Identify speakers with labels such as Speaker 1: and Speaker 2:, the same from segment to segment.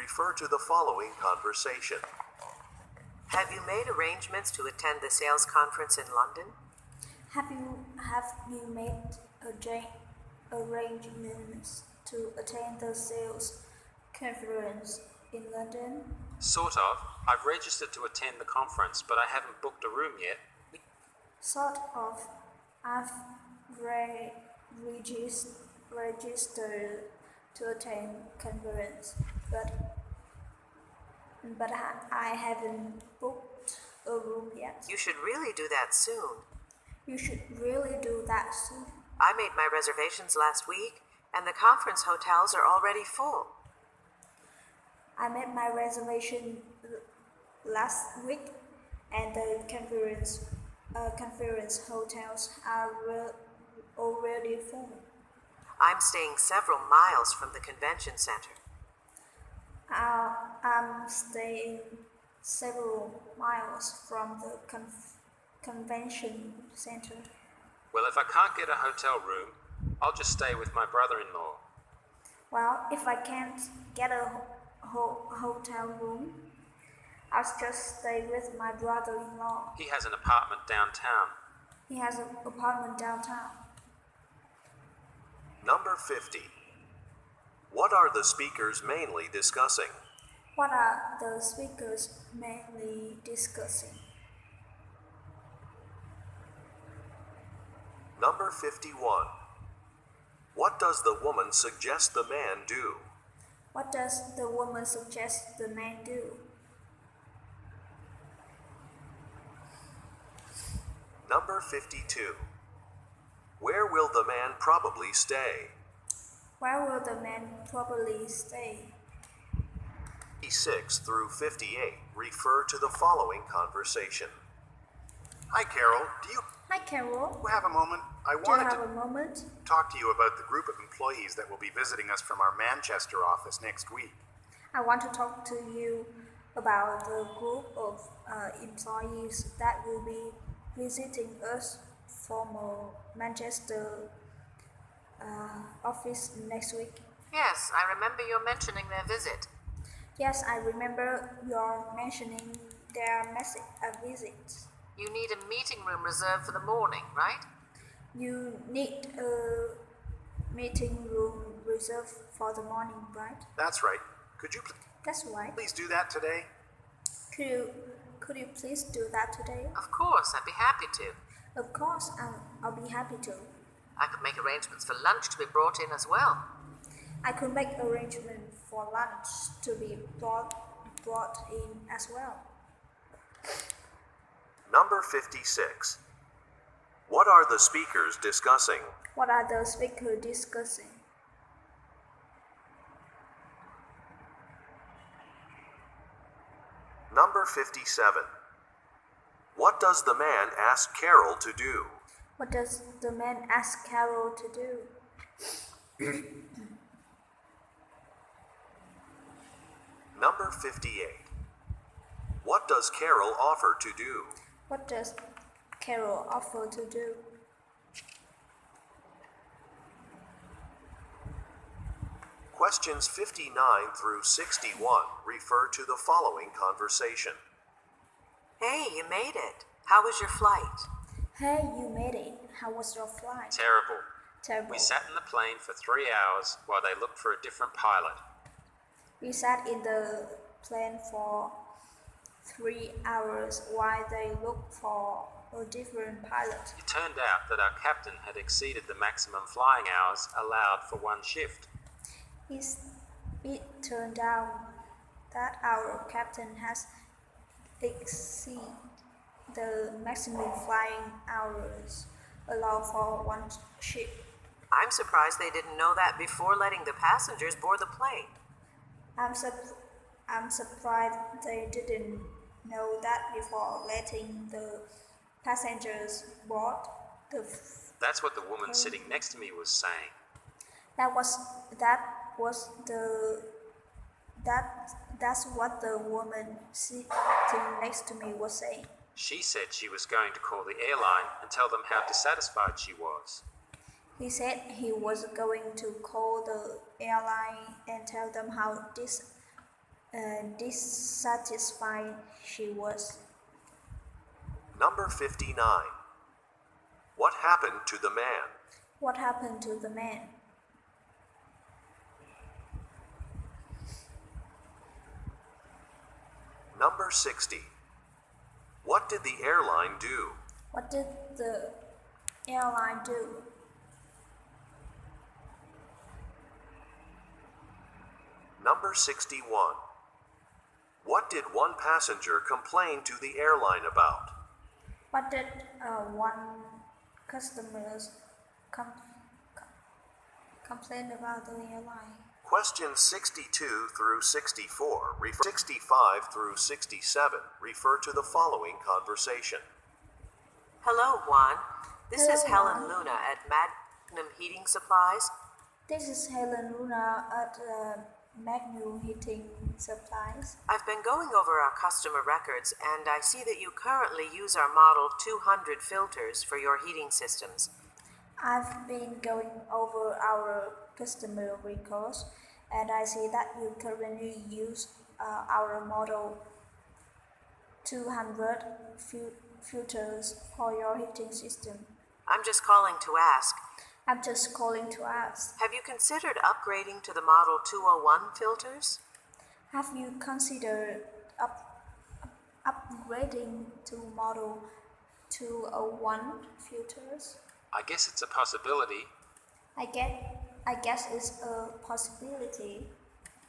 Speaker 1: refer to the following conversation.
Speaker 2: Have you made arrangements to attend the sales conference in London?
Speaker 3: Have you made arrangements to attend the sales conference in London?
Speaker 4: Sort of. I've registered to attend the conference, but I haven't booked a room yet.
Speaker 3: Sort of. I've registered to attend conference, but I haven't booked a room yet.
Speaker 2: You should really do that soon.
Speaker 3: You should really do that soon.
Speaker 2: I made my reservations last week, and the conference hotels are already full.
Speaker 3: I made my reservation last week, and the conference hotels are already full.
Speaker 2: I'm staying several miles from the convention center.
Speaker 3: I'm staying several miles from the convention center.
Speaker 4: Well, if I can't get a hotel room, I'll just stay with my brother-in-law.
Speaker 3: Well, if I can't get a hotel room, I'll just stay with my brother-in-law.
Speaker 4: He has an apartment downtown.
Speaker 1: Number 50. What are the speakers mainly discussing?
Speaker 3: What are the speakers mainly discussing?
Speaker 1: Number 51. What does the woman suggest the man do?
Speaker 3: What does the woman suggest the man do?
Speaker 1: Number 52. Where will the man probably stay?
Speaker 3: Where will the man probably stay?
Speaker 1: 56 through 58 refer to the following conversation.
Speaker 5: Hi, Carol.
Speaker 3: Hi, Carol.
Speaker 5: Do you have a moment? I
Speaker 3: Do you
Speaker 5: wanted
Speaker 3: have
Speaker 5: to
Speaker 3: a moment?
Speaker 5: talk to you about the group of employees that will be visiting us from our Manchester office next week.
Speaker 3: I want to talk to you about the group of employees that will be visiting us from Manchester office next week.
Speaker 2: Yes, I remember you mentioning their visit.
Speaker 3: Yes, I remember your mentioning their visit.
Speaker 2: You need a meeting room reserved for the morning, right?
Speaker 3: You need a meeting room reserved for the morning, right?
Speaker 5: That's right. Could you
Speaker 3: That's right.
Speaker 5: please do that today?
Speaker 3: Could you please do that today?
Speaker 2: Of course, I'd be happy to.
Speaker 3: Of course, I'll be happy to.
Speaker 2: I could make arrangements for lunch to be brought in as well.
Speaker 3: I could make arrangements for lunch to be brought in as well.
Speaker 1: Number 56. What are the speakers discussing?
Speaker 3: What are the speakers discussing?
Speaker 1: Number 57. What does the man ask Carol to do?
Speaker 3: What does the man ask Carol to do?
Speaker 1: Number 58. What does Carol offer to do?
Speaker 3: What does Carol offer to do?
Speaker 1: Questions 59 through 61 refer to the following conversation.
Speaker 2: Hey, you made it. How was your flight?
Speaker 3: Hey, you made it. How was your flight?
Speaker 4: Terrible.
Speaker 3: Terrible.
Speaker 4: We sat in the plane for 3 hours while they looked for a different pilot.
Speaker 3: We sat in the plane for 3 hours while they looked for a different pilot.
Speaker 4: It turned out that our captain had exceeded the maximum flying hours allowed for one shift.
Speaker 3: It turned out that our captain has exceeded the maximum flying hours allowed for one ship.
Speaker 2: I'm surprised they didn't know that before letting the passengers board the plane.
Speaker 3: I'm surprised they didn't know that before letting the passengers board the.
Speaker 4: That's what the woman sitting next to me was saying.
Speaker 3: That's what the woman sitting next to me was saying.
Speaker 4: She said she was going to call the airline and tell them how dissatisfied she was.
Speaker 3: He said he was going to call the airline and tell them how dissatisfied she was.
Speaker 1: Number 59. What happened to the man?
Speaker 3: What happened to the man?
Speaker 1: Number 60. What did the airline do?
Speaker 3: What did the airline do?
Speaker 1: Number 61. What did one passenger complain to the airline about?
Speaker 3: What did one customers complain about the airline?
Speaker 1: Questions 62 through 64, 65 through 67 refer to the following conversation.
Speaker 2: Hello, Juan. This is
Speaker 3: Hello,
Speaker 2: Helen
Speaker 3: Juan.
Speaker 2: Luna at Magnum Heating Supplies.
Speaker 3: This is Helen Luna at Magnum Heating Supplies.
Speaker 2: I've been going over our customer records, and I see that you currently use our Model 200 filters for your heating systems.
Speaker 3: I've been going over our customer records, and I see that you currently use our Model 200 filters for your heating system.
Speaker 2: I'm just calling to ask,
Speaker 3: I'm just calling to ask,
Speaker 2: have you considered upgrading to the Model 201 filters?
Speaker 3: have you considered upgrading to Model 201 filters?
Speaker 4: I guess it's a possibility,
Speaker 3: I guess it's a possibility,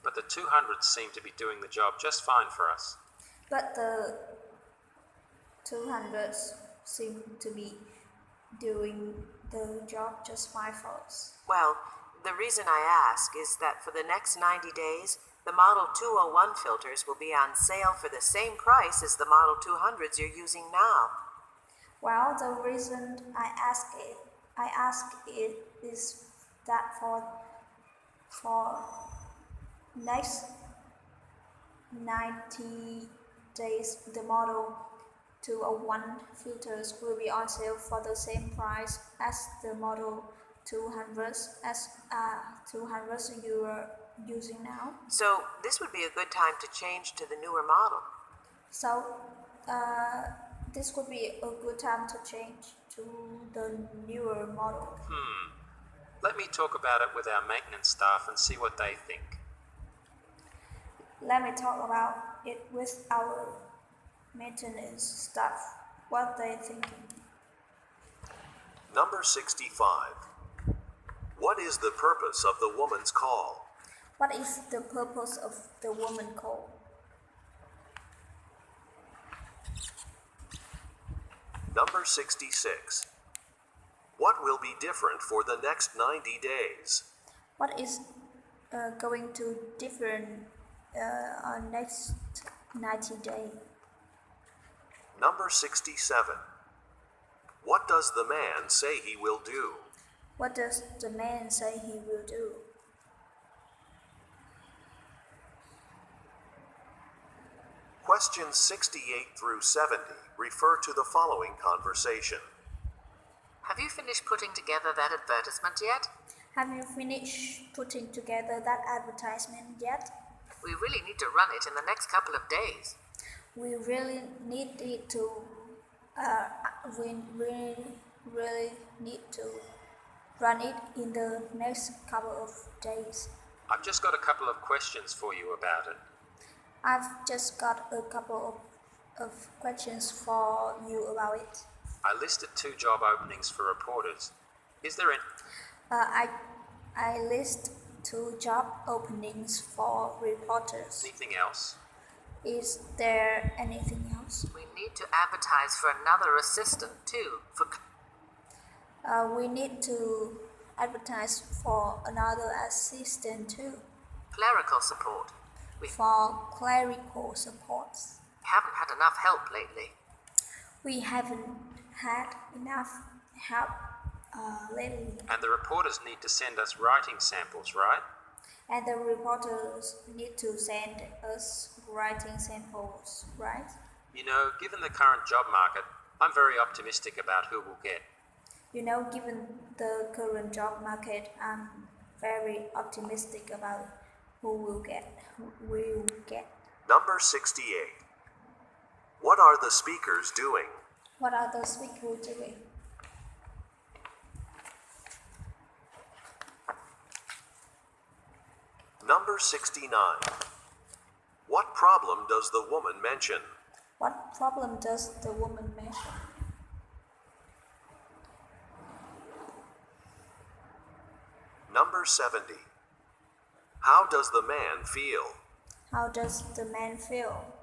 Speaker 4: but the 200s seem to be doing the job just fine for us.
Speaker 3: but the 200s seem to be doing the job just fine for us.
Speaker 2: Well, the reason I ask is that for the next 90 days, the Model 201 filters will be on sale for the same price as the Model 200s you're using now.
Speaker 3: Well, the reason I ask it is that for next 90 days, the Model 201 filters will be on sale for the same price as the Model 200s you are using now.
Speaker 2: So this would be a good time to change to the newer model.
Speaker 3: So this would be a good time to change to the newer model.
Speaker 4: Let me talk about it with our maintenance staff and see what they think.
Speaker 3: Let me talk about it with our maintenance staff. What they thinking?
Speaker 1: Number 65. What is the purpose of the woman's call?
Speaker 3: What is the purpose of the woman call?
Speaker 1: Number 66. What will be different for the next 90 days?
Speaker 3: What is going to different on next 90 days?
Speaker 1: Number 67. What does the man say he will do?
Speaker 3: What does the man say he will do?
Speaker 1: Questions 68 through 70 refer to the following conversation.
Speaker 6: Have you finished putting together that advertisement yet?
Speaker 3: Have you finished putting together that advertisement yet?
Speaker 6: We really need to run it in the next couple of days.
Speaker 3: We really need it to. We really need to run it in the next couple of days.
Speaker 4: I've just got a couple of questions for you about it.
Speaker 3: I've just got a couple of questions for you about it.
Speaker 4: I listed 2 job openings for reporters. Is there any?
Speaker 3: I list 2 job openings for reporters.
Speaker 4: Anything else?
Speaker 3: Is there anything else?
Speaker 6: We need to advertise for another assistant too.
Speaker 3: We need to advertise for another assistant too.
Speaker 6: Clerical support. We
Speaker 3: For clerical supports.
Speaker 6: haven't had enough help lately.
Speaker 3: We haven't had enough help lately.
Speaker 4: And the reporters need to send us writing samples, right?
Speaker 3: And the reporters need to send us writing samples, right?
Speaker 4: You know, given the current job market, I'm very optimistic about who we'll get.
Speaker 3: You know, given the current job market, I'm very optimistic about who we'll get.
Speaker 1: Number 68. What are the speakers doing?
Speaker 3: What are the speakers doing?
Speaker 1: Number 69. What problem does the woman mention?
Speaker 3: What problem does the woman mention?
Speaker 1: Number 70. How does the man feel?
Speaker 3: How does the man feel?